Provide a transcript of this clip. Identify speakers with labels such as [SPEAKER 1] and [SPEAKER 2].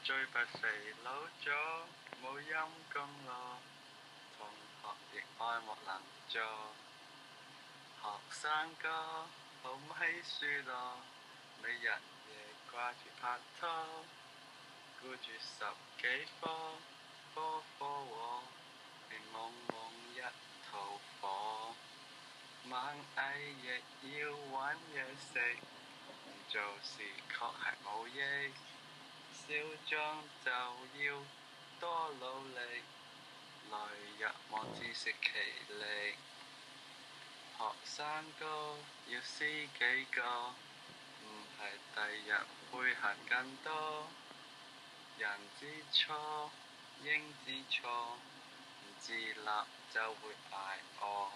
[SPEAKER 1] 最弊肥佬咗，冇陰功咯，同學亦愛莫能助。學生哥好咪書咯，你日夜掛住拍拖，顧住十幾科，科科喎，連夢夢一肚火。螞蟻亦要搵嘢食，唔做事確係冇益。少壯就要多努力，來日望知識其力。學生哥要知幾個，唔係第日會行更多。人之初，鷹之錯，唔自立就會挨餓。